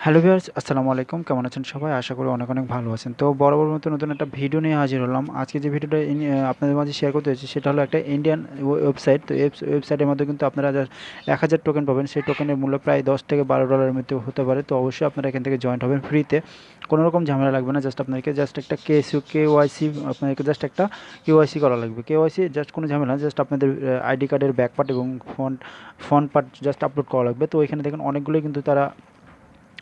Hello viewers, আসসালামু আলাইকুম। কেমন আছেন সবাই? আশা করি অনেক, অনেক ভালো আছেন। তো বরাবর মতো নতুন একটা ভিডিও নিয়ে হাজির হলাম। আজকে যে ভিডিওটা আপনাদের মাঝে শেয়ার করতে যাচ্ছি সেটা হলো একটা ইন্ডিয়ান ওয়েবসাইট। তো ওয়েবসাইটের মধ্যে কিন্তু আপনারা জাস্ট ১,০০০ টোকেন পাবেন। সেই টোকেনের মূল্য প্রায় ১০ থেকে $১২ মধ্যে হতে পারে। তো অবশ্যই আপনারা এখান থেকে জয়েন্ট হবেন ফ্রিতে। কোনো রকম ঝামেলা লাগবে না। জাস্ট আপনাদেরকে জাস্ট একটা কেওয়াইসি আপনাদেরকে জাস্ট একটা কেওয়াইসি করা লাগবে। কেওয়াইসি জাস্ট কোনো ঝামেলা না। জাস্ট আপনাদের আইডি কার্ডের ব্যাক পার্ট এবং ফ্রন্ট পার্ট জাস্ট আপলোড করা লাগবে। তো এখানে দেখেন অনেকগুলোই কিন্তু তারা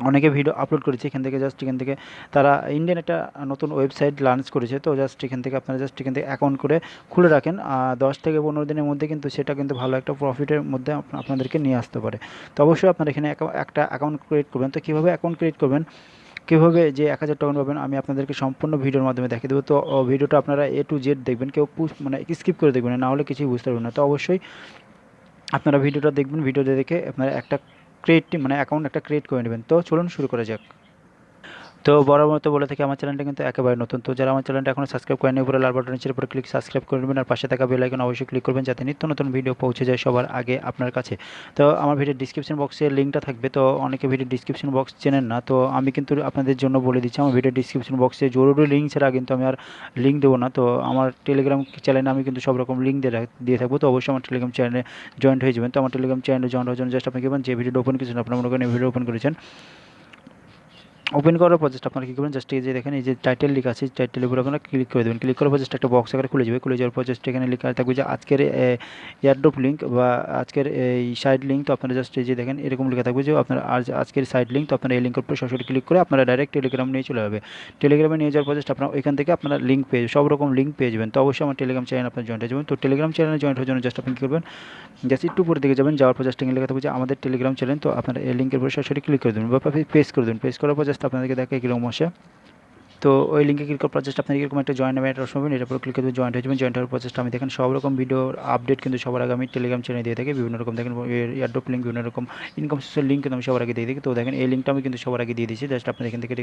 অনেকে ভিডিও আপলোড করেছে এখান থেকে তারা ইন্ডিয়ান একটা নতুন ওয়েবসাইট লঞ্চ করেছে। তো জাস্ট এখান থেকে আপনারা জাস্ট এখান থেকে অ্যাকাউন্ট করে খুলে রাখেন। 10 থেকে 15 দিনের মধ্যে কিন্তু সেটা কিন্তু ভালো একটা প্রফিটের মধ্যে আপনাদেরকে নিয়ে আসতে পারে। তো অবশ্যই আপনারা এখানে একটা অ্যাকাউন্ট ক্রিয়েট করবেন। তো কীভাবে অ্যাকাউন্ট ক্রিয়েট করবেন, কীভাবে যে ১,০০০ টোকেন পাবেন আমি আপনাদেরকে সম্পূর্ণ ভিডিওর মাধ্যমে দেখিয়ে দেবো। তো ভিডিওটা আপনারা A to Z দেখবেন, কেউ মানে স্কিপ করে দেখবেন না, হলে কিছুই বুঝতে পারবেন না। তো অবশ্যই আপনারা ভিডিওটা দেখবেন, ভিডিওটা দেখে আপনারা একটা অ্যাকাউন্ট একটা ক্রিয়েট করে নেবেন। তো চলুন শুরু করা যাক। তো বরাবর মতো বলে থাকি আমার চ্যানেলটা কিন্তু একেবারে নতুন। তো যারা আমার চ্যানেলটা এখনো সাবস্ক্রাইব করেনি, উপরে লাল বাটন নিচের উপরে সাবস্ক্রাইব করে নেবেন, আর পাশে থাকা বেল আইকন অবশ্যই ক্লিক করবেন যাতে নিত্য নতুন ভিডিও পৌঁছে যায় সবার আগে আপনার কাছে। তো আমার ভিডিওর ডিসক্রিপশন বক্সে লিঙ্কটা থাকবে। তো অনেকে ভিডিওর ডিসক্রিপশন বক্স চেনেন না, তো আমি কিন্তু আপনাদের জন্য বলে দিচ্ছি আমার ভিডিওর ডিসক্রিপশন বক্সে জরুরি লিঙ্ক ছাড়া কিন্তু আমি আর লিঙ্ক দেবো না। তো আমার টেলিগ্রাম চ্যানেলে আমি কিন্তু সব রকম লিঙ্ক দিয়ে থাকবো। তো অবশ্যই আমার টেলিগ্রাম চ্যানেলে জয়েন্ট হয়ে যাবেন। তো আমার টেলিগ্রাম চ্যানেলে জয়েন্ট হওয়ার জন্য জাস্ট আপনি কি করবেন, যে ভিডিওটা ওপেন করেছেন, আপনার মনে করেন এই ভিডিও ওপেন করেছেন, ওপেন করার পর জাস্ট আপনারা কী করবেন, জাস্ট এই যে দেখেন এই যে টাইটেল লেখা আছে, টাইটেলের উপর আপনারা ক্লিক করে দেবেন। ক্লিক করার পর জাস্ট একটা বক্স আকারে খুলে যাবে। খুলে যাওয়ার পর জাস্ট এখানে লেখা থাকবে যে আজকের এয়ারড্রপ লিঙ্ক বা আজকের এই সাইড লিঙ্ক। তো আপনারা জাস্ট এই যে দেখেন এরকম লেখা থাকবে যে আপনার আজকের সাইড লিঙ্ক। তো আপনারা এই লিঙ্কের উপর সরাসরি ক্লিক করে আপনারা ডাইরেক্ট টেলিগ্রাম নিয়ে চলে যাবে। টেলিগ্রামে নিয়ে যাওয়ার পর জাস্ট আপনারা ওইখান থেকে আপনারা লিঙ্ক পেয়ে সব রকম লিঙ্ক পেয়ে যাবেন। তো অবশ্যই আমার টেলিগ্রাম চ্যানেল আপনার জয়েন্ট হয়ে যাবেন। তো টেলিগ্রাম চ্যানেলে জয়েন্ট হওয়ার জন্য জাস্ট আপনি কী করবেন, জাস্ট একটু উপরে দিকে যাবেন, যাওয়ার পর জাস্ট এখানে লেখা থাকবে যে আমাদের টেলিগ্রাম চ্যানেল। তো আপনারা এই লিঙ্কের উপর সরাসরি ক্লিক করে দেবেন বা পেজ করে দেবেন। পেজ করার পর জাস্ট আপনাদেরকে দেখে কীরকম আসে। তো ওই লিঙ্কে ক্লিক করার পর জাস্ট আপনি এরকম একটা জয়েন নামে একটা অপশন পাবেন, এটার উপর ক্লিক করে জয়েন্ট হয়ে যাবেন। জয়েন্ট হওয়ার পর জাস্ট আমি দেখেন সব রকম ভিডিওর আপডেট কিন্তু সবার আগে আমি টেলিগ্রাম চ্যানেলে দিয়ে থাকি। বিভিন্ন রকম দেখেন এয়ারড্রপ লিঙ্ক, বিভিন্ন রকম ইনকাম সোর্সের লিঙ্ক কিন্তু আমি সবার আগে দিয়ে দিই। তো দেখেন এই লিঙ্কটা আমি কিন্তু সবার আগে দিয়ে দিয়েছি। জাস্ট আপনি এখান থেকে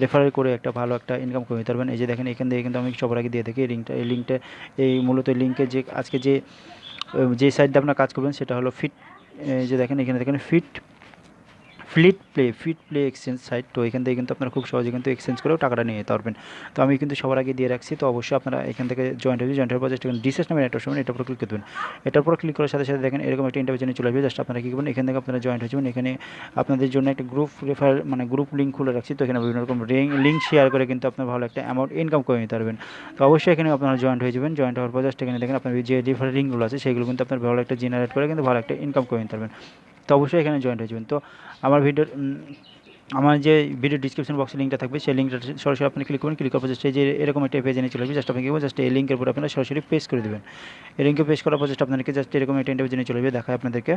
রেফারেল করে একটা ভালো একটা ইনকাম করে নিতে পারবেন। এই যে দেখেন এখান থেকে কিন্তু আমি সবার আগে দিয়ে থাকি এই লিঙ্কটা। এই মূলত লিঙ্কে যে আজকে যে সাইটটা আপনার কাজ করবেন সেটা হলো এই যে দেখেন এখানে দেখেন ফ্লিট প্লে এক্সচেঞ্জ সাইট। তো এখান থেকে কিন্তু আপনারা খুব সহজে কিন্তু এক্সচেঞ্জ করেও টাকাটা নিয়ে যেতে পারবেন। তো আমি কিন্তু সবার আগে দিয়ে রাখছি। তো অবশ্যই আপনারা এখান থেকে জয়েন্ট হওয়ার পর জাস্ট এখানে ডিসেস নামের একটা অপশন, এটার উপর ক্লিক করবেন। এটার উপর ক্লিক করার সাথে সাথে দেখেন এরকম একটা ইন্টারভিউ চলে আসবে। জাস্ট আপনারা কী করবেন, এখান থেকে আপনারা জয়েন্ট হয়ে যাবেন। এখানে আপনাদের জন্য একটা গ্রুপ লিঙ্ক খুলে রাখছি। তো এখানে বিভিন্ন রকম লিঙ্ক শেয়ার করে কিন্তু আপনার ভালো একটা অ্যামাউন্ট ইনকাম করে নিতে পারবেন। তো অবশ্যই এখানে আপনারা জয়েন্ট হয়ে যাবেন। জয়েন্ট হওয়ার পর জাস্ট এখানে দেখেন আপনার যে রেফারেল লিঙ্কগুলো আছে সেগুলো কিন্তু আপনার ভালো একটা জেনারেট করে কিন্তু ভালো একটা ইনকাম করে নিতে পারবেন। তো অবশ্যই এখানে জয়েন্ট হয়ে যাবেন। তো আমার যে ভিডিও ডিসক্রিপশন বক্সে লিঙ্কটা থাকবে সেই লিঙ্কটা সরাসরি আপনি ক্লিক করবেন। ক্লিক করার পর জাস্ট এই যে এরকম একটা পেজে নিয়ে চলে আসবে। জাস্ট আপনি কি করবেন, জাস্ট এই লিঙ্কের উপর আপনারা সরাসরি পেজ করে দেবেন। এই লিঙ্কে পেজ করার পর জাস্ট আপনাদেরকে জাস্ট এরকম একটা ইন্টারভিউ নিয়ে চলে আসবে, দেখায় আপনাদেরকে।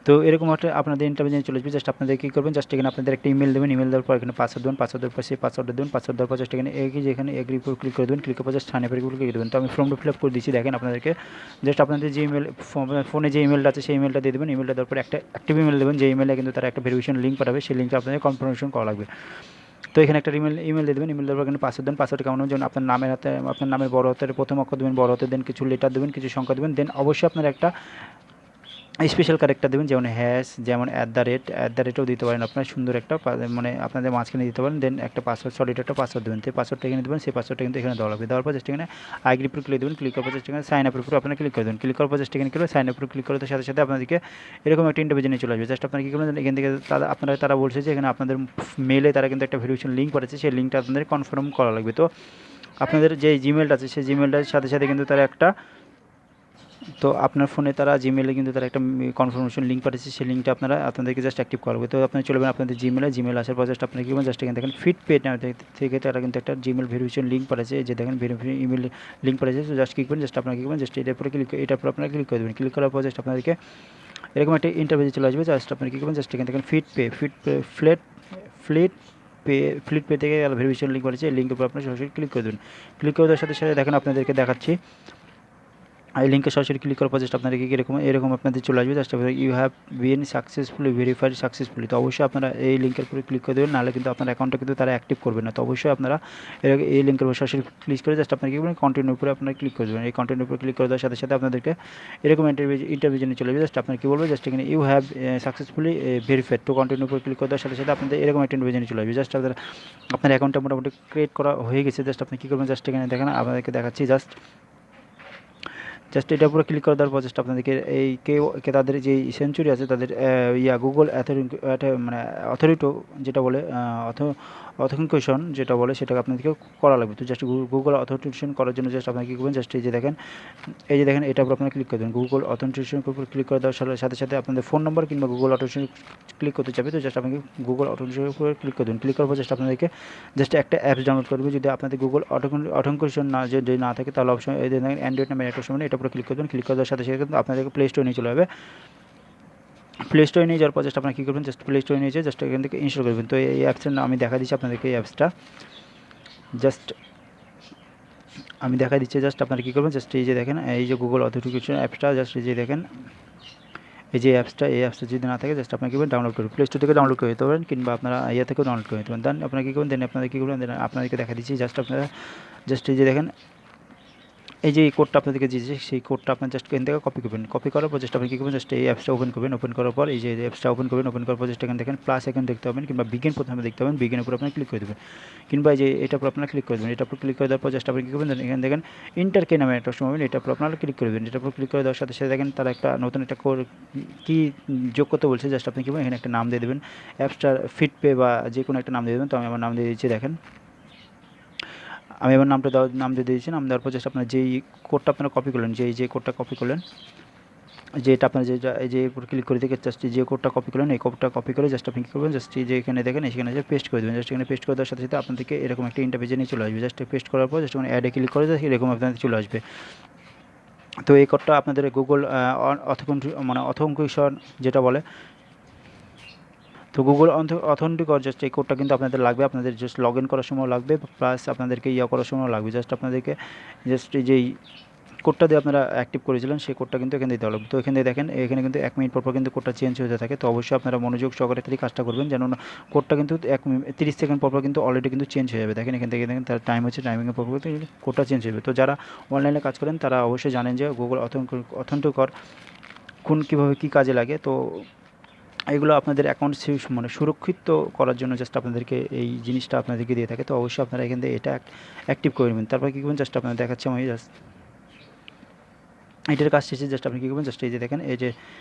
তো এরকম একটা আপনাদের ইন্টারভিউ চলে আসবে। জাস্ট আপনাদের কী করবেন, জাস্ট এখানে আপনাদের একটা ইমেল দেবেন। ইমেল দেওয়ার পর এখানে পাসওয়ার্ড দেবেন। পাসওয়ার্ড দেওয়ার পর সেই পাসওয়ার্ডটা দেবেন। পাসওয়ার্ড দেওয়ার পর জাস্ট এখানে যেখানে এগ্রির উপর ক্লিক করে দেবেন। ক্লিক করার পর জাস্ট সাইন আপের উপর ক্লিক দেবেন। তো আমি ফর্মটা ফিল আপ করে দিচ্ছি, দেখেন আপনাদেরকে। জাস্ট আপনাদের যে ফোনে যে ইমেলটা আছে সেই ইমেলটা দিয়ে দেবেন। ইমেলটা দেওয়ার পর একটা অ্যাক্টিভ ইমেল দেবেন, যে ইমেলে কিন্তু তারা একটা ভেরিফিকেশন লিঙ্ক পাঠাবে, সেই লিঙ্কটা আপনাদের কনফার্মেশন করা লাগবে। তো এখানে একটা ইমেল দিয়ে দেবেন। ইমেল দেওয়ার পর এখানে পাসওয়ার্ড দেন। পাসওয়ার্ড কেমন যেমন আপনার নামের বড় হাতের প্রথম অক্ষর দেবেন, বড় হাতের দেন, কিছু লেটার দেবেন, কিছু সংখ্যা দেবেন। দেন অবশ্যই আপনার একটা স্পেশাল ক্যারেক্টার দেবেন, যেমন হ্যাশ, যেমন @ও দিতে পারেন আপনার সুন্দর একটা মানে আপনাদের মাঝখানে দিতে পারেন। দেন একটা পাসওয়ার্ড, সলিড একটা পাসওয়ার্ড দেবেন। তো পাসওয়ার্ডটা এখানে দেবেন, সেই পাসওয়ার্ডটা কিন্তু এখানে দেওয়া লাগবে। দেওয়ার পর জাস্ট এখানে আইগ্রির উপর ক্লিক দেবেন। ক্লিক করার পর জাস্ট এখানে সাইন আপের উপর আপনারা ক্লিক করে দেবেন। ক্লিক করার পর জাস্ট এখানে সাইন আপের উপর ক্লিক করার সাথে সাথে আপনাদেরকে এরকম একটা ইন্টারভিউ নিয়ে চলে আসবে। জাস্ট আপনারা কী করবেন, এখান থেকে তারা বলছে যে এখানে আপনাদের মেলে তারা কিন্তু একটা ভেরিফিকেশন লিঙ্ক পাঠাচ্ছে, সেই লিঙ্কটা আপনাদের কনফার্ম করা লাগবে। তো আপনাদের যে জিমেলটা আছে সেই জিমেলটার সাথে সাথে কিন্তু তারা একটা তো আপনার ফোনে তারা জিমেলে কিন্তু তারা একটা কনফার্মেশন লিঙ্ক পাঠিয়েছে, সেই লিঙ্কটা আপনাদেরকে জাস্ট অ্যাক্টিভ করা হবে। তো আপনারা চলবেন আপনাদের জিমেল আসার পর জাস্ট আপনারা কি করবেন, জাস্ট এখানে দেখেন ফিটপে থেকে তারা কিন্তু একটা জিমেল ভেরিফিকেশন লিঙ্ক পাঠিয়েছে, এই যে দেখেন ইমেল লিঙ্ক পাঠিয়েছে। তো জাস্ট কী করবেন, জাস্ট আপনারা কী করবেন, জাস্ট এটার উপর আপনারা ক্লিক করে দেবেন। ক্লিক করার পর জাস্ট আপনাদেরকে এরকম একটা ইন্টারভিউ চলে আসবে। জাস্ট আপনারা কী করবেন, জাস্ট এখানে দেখেন ফ্লিট ফ্লিটপে থেকে ভেরিফিকেশন লিঙ্ক পাঠিয়েছে, এই লিঙ্কের উপর আপনারা সরাসরি ক্লিক করে দেবেন। ক্লিক করে দেওয়ার সাথে সাথে দেখেন আপনাদেরকে দেখাচ্ছি এই লিঙ্কে সরাসরি ক্লিক করার পর জাস্ট আপনাদেরকে এরকম আপনাদের চলে আসবে। Just you have been successfully verified successfully. তো অবশ্যই আপনারা এই লিঙ্কের উপরে ক্লিক করে দেবেন, নাহলে কিন্তু আপনার অ্যাকাউন্টটা কিন্তু তারা অ্যাক্টিভ করবে না। তো অবশ্যই আপনারা এই লিঙ্কের উপর সরাসরি ক্লিক করে জাস্ট আপনার কি করবেন, কন্টিনিউ উপরে আপনারা ক্লিক করে দেবেন। এই কন্টিনিউ উপরে ক্লিক করে দেওয়ার সাথে সাথে আপনাদেরকে এরকম ইন্টারভিউ জন্য চলে যাবে। জাস্ট আপনার কি বলবো, জাস্ট এখানে ইউ হ্যাভ সাকসেসফুলি ভেরিফাইড। তো কন্টিনিউ উপরে ক্লিক করে দেওয়ার সাথে সাথে আপনাদের এরকম একটা ইন্টারভিউ জন্য চলে আসবে। জাস্ট আপনার অ্যাকাউন্টটা মোটামুটি ক্রিয়েট করা হয়ে গেছে। জাস্ট আপনি কী করবেন, জাস্ট এখানে দেখেন আপনাদেরকে দেখাচ্ছি। জাস্ট এটার উপরে ক্লিক করে দেওয়ার পর জাস্ট আপনাদেরকে এই তাদের যে সেঞ্চুরি আছে তাদের গুগল মানে অথরিটি যেটা বলে অথেন্টিকেশন যেটা বলে সেটাকে আপনাদেরকে করা লাগবে। তো জাস্ট গুগল অথেন্টিকেশন করার জন্য জাস্ট আপনারা কী করবেন, জাস্ট এই যে দেখেন এটার উপর আপনারা ক্লিক করে দেবেন। গুগল অথেন্টিকেশন উপর ক্লিক করে দেওয়ার সাথে সাথে আপনাদের ফোন নম্বর কিংবা গুগল অথেন্টিকেশন ক্লিক করতে চাবে। তো জাস্ট আপনাকে গুগল অথেন্টিকেশন উপরে ক্লিক করে দেবেন। ক্লিক করার পর জাস্ট আপনাদেরকে জাস্ট একটা অ্যাপস ডাউনলোড করবে। যদি আপনাদের গুগল অথেন্টিকেশন যদি না থাকে তাহলে অপশন এই দেখেন অ্যান্ড্রয়েড নামের একটা সময় এটা উপরে ক্লিক করবেন। ক্লিক করে দেওয়ার সাথে সাথে কিন্তু আপনাদেরকে প্লে স্টোরে নিয়ে চলে যাবে। প্লে স্টোরে নিয়ে যাওয়ার পর জাস্ট আপনারা কী করবেন, জাস্ট প্লে স্টোরে নিয়ে যেয়ে জাস্ট এখান থেকে ইনস্টল করবেন। তো এই অ্যাপসের নাম আমি দেখা দিচ্ছি আপনাদেরকে। এই অ্যাপসটা জাস্ট আমি দেখা দিচ্ছি। জাস্ট আপনারা কী করবেন, জাস্ট এই যে দেখেন এই যে গুগল অথেন্টিকেশন অ্যাপসটা, জাস্ট এই যে দেখেন এই যে অ্যাপসটা যদি না থাকে জাস্ট আপনারা কী করবেন, ডাউনলোড করবেন। প্লে স্টোর থেকে ডাউনলোড করে নিতে পারেন কিংবা আপনারা থেকেও ডাউনলোড করে নিতে পারেন। দেন আপনারা কী করবেন, আপনাদেরকে দেখা দিচ্ছি। জাস্ট আপনারা জাস্ট এই যে দেখেন এই যে কোডটা আপনাদেরকে দিয়েছে সেই কোডটা আপনার জাস্ট এখান থেকে কপি করবেন। কপি করার পর জাস্ট আপনি কী করবেন, জাস্ট এই অ্যাপসটা ওপেন করবেন। ওপেন করার পর এই যে অ্যাপসটা ওপেন করবেন। ওপেন করার পর জাস্ট এখানে দেখেন প্লাস আইকন দেখতে পাবেন কিংবা বিগিন প্রথমে দেখতে পাবেন। বিগিনের উপর আপনি ক্লিক করে দেবেন কিংবা এই যে এটার উপর আপনারা ক্লিক করে দেবেন। এটার উপর ক্লিক করে দেওয়ার পর জাস্ট আপনি কী করবেন, এখানে দেখেন ইন্টার কে নামে একটা অপশন পাবেন। এটার উপর আপনারা ক্লিক করে দেবেন। এটার উপর ক্লিক করে দেওয়ার সাথে সাথে দেখেন তারা একটা নতুন একটা কী যোগ করতে বলছে। জাস্ট আপনি কী করবেন, এখানে একটা নাম দিয়ে দেবেন। অ্যাপসটার ফিটপে বা যে কোনো একটা নাম দিয়ে দেবেন। তো আমি আমার নাম দিয়ে দিচ্ছি। দেখেন আমি এবার নাম দিয়ে দিয়েছি। নাম দেওয়ার পর জাস্ট আপনার যেই কোডটা আপনারা কপি করলেন, যে কোডটা কপি করলেন, যেটা আপনার যেটা এই যে উপর ক্লিক করে দেখে জাস্ট যে কোডটা কপি করলেন এই কোডটা কপি করে জাস্ট আপনি কী করবেন, জাস্ট এই যে এখানে দেখেন এখানে যে পেস্ট করে দেবেন। জাস্ট এখানে পেস্ট করে দেওয়ার সাথে সাথে আপনাদেরকে এরকম একটা ইন্টারভিউ নিয়ে চলে আসবে। জাস্ট পেস্ট করার পর জাস্ট মানে অ্যাডে ক্লিক করে জাস্ট এরকম আপনাদের চলে আসবে। তো এই কোডটা আপনাদের গুগল অথেন্টিকেশন যেটা বলে, তো গুগল অথেন্টিকেশন জাস্ট এই কোডটা কিন্তু আপনাদের লাগবে। আপনাদের জাস্ট লগ ইন করার সময় লাগবে, প্লাস আপনাদেরকে করার সময় লাগবে। জাস্ট আপনাদেরকে জাস্ট এই যেই কোডটা দিয়ে আপনারা অ্যাক্টিভ করেছিলেন সেই কোডটা কিন্তু এখানে দিতে হবে। তো এখানে দেখেন এখানে কিন্তু 1 মিনিট পর কিন্তু কোডটা চেঞ্জ হতে থাকে। তো অবশ্যই আপনারা মনোযোগ সহকারে কাজটা করবেন, যেন কোডটা কিন্তু 30 সেকেন্ড পর কিন্তু অলরেডি কিন্তু চেঞ্জ হয়ে যাবে। দেখেন এখান থেকে দেখেন তার টাইম হচ্ছে, টাইমিংয়ের পর কোডটা চেঞ্জ হয়ে যাবে। তো যারা অনলাইনে কাজ করেন তারা অবশ্যই জানেন যে গুগল অথেন্টিকেশন কীভাবে কী কাজে লাগে। তো এগুলো আপনাদের অ্যাকাউন্ট সুরক্ষিত করার জন্য জাস্ট আপনাদেরকে এই জিনিসটা আপনাদেরকে দিয়ে থাকে। তো অবশ্যই আপনারা এখান থেকে এটা অ্যাক্টিভ করে নেবেন। তারপর কী করবেন, জাস্ট আপনারা দেখাচ্ছি আমি জাস্ট এটার কাজ শেষে জাস্ট আপনি কী করবেন, জাস্ট এই যে দেখেন এই যে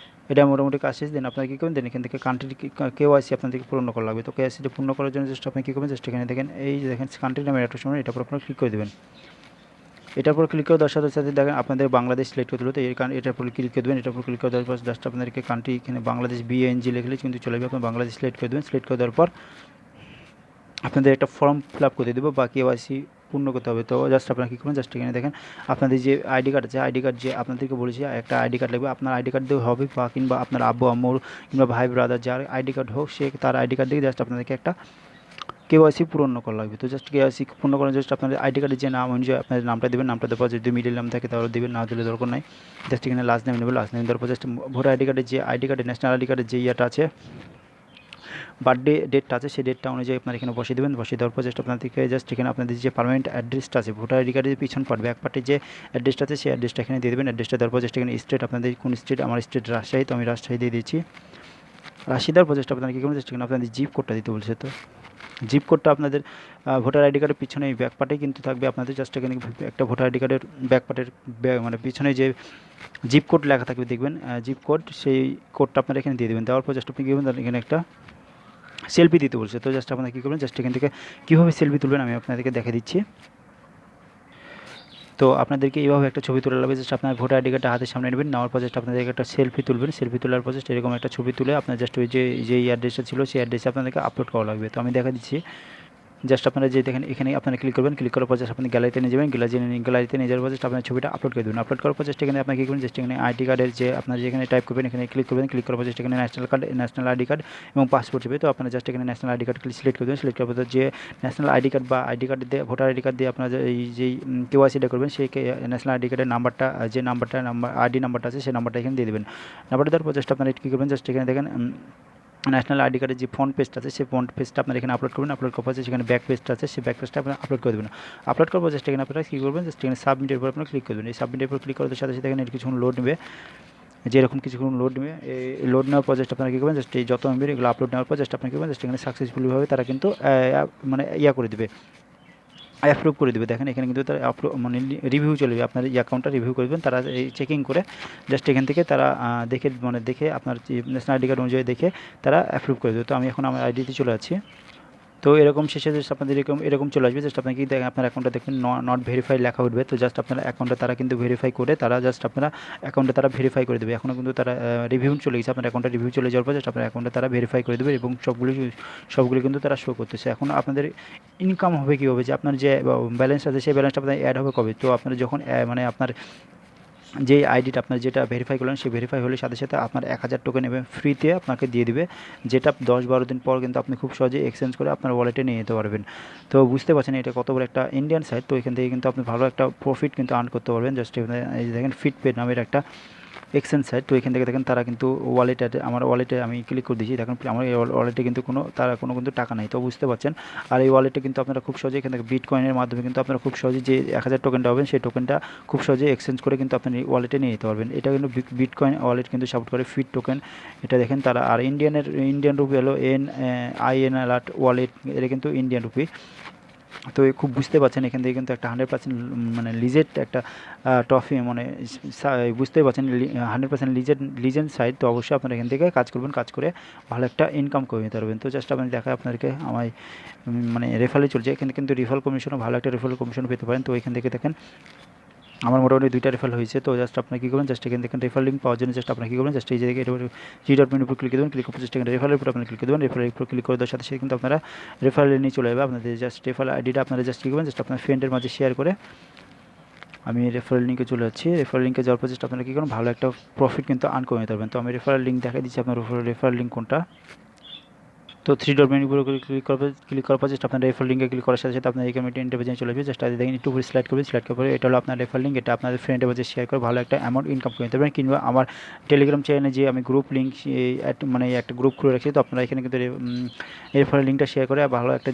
এটা মোটামুটি কাজ শেষ। দেন আপনারা কী করবেন, দেন এখান থেকে কান্ট্রি KYC আপনাদেরকে পূর্ণ করা লাগবে। তো KYCটা পূর্ণ করার জন্য জাস্ট আপনি কী করবেন, জাস্ট এখানে দেখেন এই যে দেখেন কান্ট্রি নামের একটা সময় এটার উপর আপনারা ক্লিক করে দেবেন। এটার উপর ক্লিক করে দেওয়ার সাথে সাথে দেখেন আপনাদের বাংলাদেশ সিলেক্ট করতে হলো। তো এটার উপর ক্লিক করে দেবেন। এটার উপর ক্লিক করে দেওয়ার পর জাস্ট আপনাদেরকে কান্ট্রি এখানে বাংলাদেশ BNG লিখলে কিন্তু চলে যাবে। আপনি বাংলাদেশ সিলেক্ট করে দেবেন। সিলেক্ট করে দেওয়ার পর আপনাদের একটা ফর্ম ফিল আপ করতে দেবো বা KYC পূর্ণ করতে হবে। তো জাস্ট আপনারা কী করবেন, জাস্ট এখানে দেখেন আপনাদের যে আইডি কার্ড আছে, আইডি কার্ড যে আপনাদেরকে বলেছি একটা আইডি কার্ড লাগবে। আপনার আইডি কার্ড দিয়ে হবে বা কিংবা আপনার আব্বু আম্মুর কিংবা ভাই ব্রাদার যার আইডি কার্ড হোক সে তার আইডি কার্ড দিয়ে জাস্ট আপনাদেরকে একটা KYC পূর্ণ করা লাগবে। তো জাস্ট KYC পূর্ণ করার জাস্ট আপনাদের আইডি কার্ডের যে নাম অনুযায়ী আপনাদের নামটা দেবেন। নামটা দেওয়ার পর যদি মিডিল নাম থাকে তাহলে দেবেন, না দিলে দরকার নাই। জাস্ট এখানে লাস্ট নেম নেবেন। লাস্ট নেম দেওয়ার পর জাস্ট ভোটার আইডি কার্ডের যে আইডি কার্ডের ন্যাশনাল আইডি কার্ডের যে ইয়েটা আছে বার্থডে ডেটটা আছে সেই ডেটটা অনুযায়ী আপনারা এখানে বসিয়ে দেবেন। বসিয়ে দেওয়ার পর জাস্ট আপনাদেরকে জাস্ট এখানে আপনাদের যে পার্মানেন্ট অ্যাড্রেসটা আছে ভোটার আইডি কার্ডের পিছন পার্ট ব্যাক পার্টে যে অ্যাড্রেসটা আছে সেই অ্যাড্রেসটা এখানে দিয়ে দেবেন। অ্যাড্রেসটা দেওয়ার পর জাস্ট এখানে স্টেট আপনাদের কোন স্টেট, আমার স্টেট রাজশাহী, তো আমি রাজশাহী দিয়ে দিচ্ছি। রাজশাহী দেওয়ার পর জাস্ট আপনারা কী করবেন, জাস্ট এখানে আপনাদের জিপ কোডটা দিতে বলছে। তো জিপ কোডটা আপনাদের ভোটার আইডি কার্ডের পিছনে এই ব্যাক পার্টেই কিন্তু থাকবে। আপনাদের জাস্ট এখানে একটা ভোটার আইডি কার্ডের ব্যাক পার্টের মানে পিছনে যে জিপ কোড লেখা থাকবে দেখবেন জিপ কোড, সেই কোডটা আপনারা এখানে দিয়ে দেবেন। দেওয়ার পর জাস্ট আপনি কী করবেন, এখানে একটা সেলফি দিতে বলছে। তো জাস্ট আপনারা কী করবেন, জাস্ট এখান থেকে কীভাবে সেলফি তুলবেন আমি আপনাদেরকে দেখে দিচ্ছি। তো আপনাদেরকে এইভাবে একটা ছবি তোলা লাগবে। জাস্ট আপনার ভোটার আইডি কার্ডটা হাতের সামনে নেবেন। নেওয়ার পর জাস্ট আপনাদেরকে একটা সেলফি তুলবেন। সেলফি তোলার পর জাস্ট এরকম একটা ছবি তুলে আপনার জাস্ট ওই যে অ্যাড্রেসটা ছিল সেই অ্যাড্রেসে আপনাদেরকে আপলোড করা লাগবে। তো আমি দেখা দিচ্ছি। জাস্ট আপনারা যে দেখেন এখানে আপনারা ক্লিক করবেন, ক্লিক করার পর জাস্ট আপনি গ্যালারিতে নিয়ে যাবেন, গ্যালারিতে নিয়ে যাওয়ার পর জাস্ট আপনার ছবিটা আপলোড করে দেবেন। আপলোড করার পর জাস্ট এখানে আপনার কী করবেন, জাস্ট এখানে আইডি কার্ডের যে আপনার যেখানে টাইপ করবেন এখানে ক্লিক করবেন, ক্লিক করার পর জাস্ট এখানে ন্যাশনাল আইডি কার্ড এবং পাসপোর্ট চাইবে। তো আপনারা জাস্ট এখানে ন্যাশনাল আইডি কার্ড সিলেক্ট করে দেবেন। সিলেক্ট করার পর যে ন্যাশনাল আইডি কার্ড বা আইডি কার্ড দিয়ে ভোটার আইডি কার্ড দিয়ে আপনারা এই যেই কেওয়াইসিটা করবেন সেই ন্যাশনাল আইডি কার্ডের নাম্বারটা যে আইডি নাম্বারটা আছে সেই নাম্বারটা এখানে দিয়ে দেবেন। নাম্বারটা দেওয়ার পর জাস্ট আপনারা কী করবেন, জাস্ট এখানে দেখেন ন্যাশনাল আইডি কার্ডের যে ফ্রন্ট পেজটা আছে সেই ফ্রন্ট পেজটা আপনারা এখানে আপলোড করবেন। আপলোড করার পর সেখানে ব্যাক পেজটা আছে সেই ব্যাক পেজটা আপনারা আপলোড করে দেবেন। আপলোড করার পর জাস্ট এখানে আপনারা কী করবেন, জাস্ট এখানে সাবমিটের উপর আপনারা ক্লিক করবেন। এই সাবমিটের উপর ক্লিক করার সাথে সাথে এখানে কিছুক্ষণ লোড নেবে, যেরকম কিছুক্ষণ লোড নেবে। এই লোড নেওয়ার পর জাস্ট আপনারা কী করবেন, জাস্ট এই যত এমবি এগুলো আপলোড নেওয়ার পর জাস্ট আপনারা কী করবেন, জাস্ট এখানে সাকসেসফুলিভাবে তারা কিন্তু মানে করে দেবে, অ্যাপ্রুভ করে দেবে। দেখেন এখানে কিন্তু তারা মানে রিভিউ চলে যাবে, আপনার এই অ্যাকাউন্টটা রিভিউ করবেন তারা এই চেকিং করে জাস্ট এখান থেকে তারা দেখে আপনার ন্যাশনাল আইডি কার্ড অনুযায়ী দেখে তারা অ্যাপ্রুভ করে দেবে। তো আমি এখন আমার আইডিতে চলে যাচ্ছি। তো এরকম শেষে জাস্ট আপনাদের এরকম চলে আসবে। জাস্ট আপনার কি দেখেন আপনার অ্যাকাউন্টটা দেখবেন নট ভেরিফাই লেখা উঠবে। তো জাস্ট আপনার অ্যাকাউন্টটা তারা কিন্তু ভেরিফাই করে তারা জাস্ট আপনারা অ্যাকাউন্টটা তারা ভেরিফাই করে দেবে। এখনও কিন্তু তারা রিভিউ চলে গেছে, আপনার অ্যাকাউন্টটা রিভিউ চলে যাওয়ার পর জাস্ট আপনার অ্যাকাউন্টটা তারা ভেরিফাই করে দেবে এবং সবগুলি কিন্তু তারা শো করতেছে। এখন আপনাদের ইনকাম হবে কীভাবে, যে আপনার যে ব্যালেন্স আছে সেই ব্যালেন্সটা আপনার অ্যাড হবে কবে। তো আপনারা যখন মানে আপনার যে আইডিটা আপনার যেটা ভেরিফাই করলেন সেই ভেরিফাই হলে সাথে সাথে আপনার 1000 টোকেন এবং ফ্রিতে আপনাকে দিয়ে দিবে, যেটা 10-12 দিন পর কিন্তু আপনি খুব সহজে এক্সচেঞ্জ করে আপনার ওয়ালেটে নিয়ে যেতে পারবেন। তো বুঝতে পারছেন এটা কত বড় একটা ইন্ডিয়ান সাইট। তো এখান থেকে কিন্তু আপনি ভালো একটা প্রফিট কিন্তু আর্ন করতে পারবেন। জাস্ট এই দেখেন ফ্লিটপে নামের একটা এক্সচেঞ্জ সাইট। তো এখান থেকে দেখেন তারা কিন্তু আমার ওয়ালেটে আমি ক্লিক করে দিয়েছি, দেখেন আমার এই ওয়ালেটে কিন্তু কোনো কিন্তু টাকা নেই। তো বুঝতে পারছেন। আর এই ওয়ালেটে কিন্তু আপনারা খুব সহজে এখান থেকে বিটকয়েনের মাধ্যমে কিন্তু আপনারা খুব সহজে যে 1000 টোকেনটা হবেন সেই টোকেনটা খুব সহজে এক্সচেঞ্জ করে কিন্তু আপনি ওয়ালেটে নিয়ে যেতে পারবেন। এটা কিন্তু বিটকয়েন ওয়ালেট কিন্তু সাপোর্ট করে ফিট টোকেন, এটা দেখেন তারা। আর ইন্ডিয়ান রুপি হলো INR ওয়ালেট, এটা কিন্তু ইন্ডিয়ান রুপি। তো খুব বুঝতে পারছেন এখান থেকে কিন্তু একটা 100% মানে লিজেড একটা ট্রফি মানে বুঝতেই পারছেন 100% লিজেন্ড সাইট। তো অবশ্যই আপনারা এখান থেকে কাজ করবেন, কাজ করে ভালো একটা ইনকাম করে নিতে পারবেন। তো জাস্ট আপনি দেখায় আপনাদেরকে আমায় মানে রেফারে চলছে, এখানে কিন্তু রিফারেল কমিশনও ভালো একটা রিফারেল কমিশন পেতে পারেন। তো এখান থেকে দেখেন আমার মোটামুটি 2টা রেফারেল হয়েছে। তো জাস্ট আপনার কী করবেন, জাস্ট এখানে দেখেন রেফারেল লিঙ্ক পাওয়ার জন্য জাস্ট আপনার কী করবেন, জাস্ট এই যে G.মেনুর উপর ক্লিক দেবেন, ক্লিক করে জাস্ট এখানে রেফারেলের উপর আপনি ক্লিক দেবেন। রেফারেলের উপর ক্লিক করে দেওয়ার সাথে সাথে কিন্তু আপনারা রেফারেল নিয়ে চলে যাবে। আপনাদের জাস্ট রেফারেল আইডিটা আপনারা জাস্ট কী করবেন, জাস্ট আপনার ফ্রেন্ডের মাঝে শেয়ার করে আমি রেফারেল লিঙ্কে চলে যাচ্ছি। রেফারেল লিঙ্কে যাওয়ার পর জাস্ট আপনারা কী করুন, ভালো একটা প্রফিট কিন্তু আর্ন করে নিতে পারবেন। তো আমি রেফারেল লিঙ্ক দেখাই দিচ্ছি আপনার রেফারেল লিঙ্ক কোনটা। তো 3.মেনুর উপর ক্লিক করার পর জাস্ট আপনার রেফারেল লিঙ্কে ক্লিক করার সাথে সাথে আপনার এখানে ইন্টারভিউ চলে আসবে। জাস্ট দেখেন একটু উপরে স্লাইড করবেন, স্লাইড করার পরে এটা হলো আপনার রেফারেল লিঙ্ক। এটা আপনাদের ফ্রেন্ডের মাঝে শেয়ার করে ভালো একটা অ্যামাউন্ট ইনকাম করে নিতে পারবেন। কিংবা আমার টেলিগ্রাম চ্যানেলে যে আমি গ্রুপ লিঙ্ক মানে একটা গ্রুপ খুলে রাখছি, তো আপনারা এখানে কিন্তু রেফারেল লিঙ্কটা শেয়ার করে ভালো একটা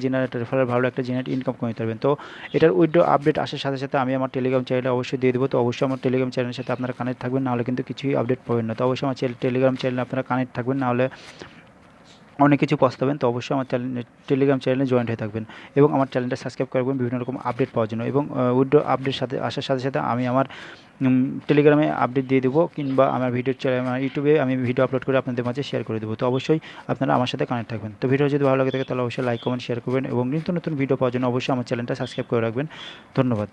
ভালো একটা জেনারেট ইনকাম করে নিতে পারবেন। তো এটার উইথড্র আপডেট আসার সাথে সাথে আমি আমার টেলিগ্রাম চ্যানেলে অবশ্যই দিয়ে দেবো। তো অবশ্যই আমার টেলিগ্রাম চ্যানেলের সাথে আপনারা কানেক্ট থাকবেন, নাহলে কিন্তু কিছুই আপডেট পাবেন না। তো অবশ্যই আমার টেলিগ্রাম চ্যানেলে আপনারা কানেক্ট থাকবেন, নাহলে অনেক কিছু পস্তাবেন। তো অবশ্যই আমার টেলিগ্রাম চ্যানেলে জয়েন্ট হয়ে থাকবেন এবং আমার চ্যানেলটা সাবস্ক্রাইব করবেন বিভিন্ন রকম আপডেট পাওয়ার জন্য। এবং উইথড্র আপডেট আসার সাথে সাথে আমি আমার টেলিগ্রামে আপডেট দিয়ে দেবো, কিংবা আমার আমার ইউটিউবে আমি ভিডিও আপলোড করে আপনাদের মাঝে শেয়ার করে দেবো। তো অবশ্যই আপনারা আমার সাথে কানেক্ট থাকবেন। তো ভিডিও যদি ভালো লাগে থাকে তাহলে অবশ্যই লাইক কমেন্ট শেয়ার করবেন এবং নিত্য নতুন ভিডিও পাওয়ার জন্য অবশ্যই আমার চ্যানেলটা সাবস্ক্রাইব করে রাখবেন। ধন্যবাদ।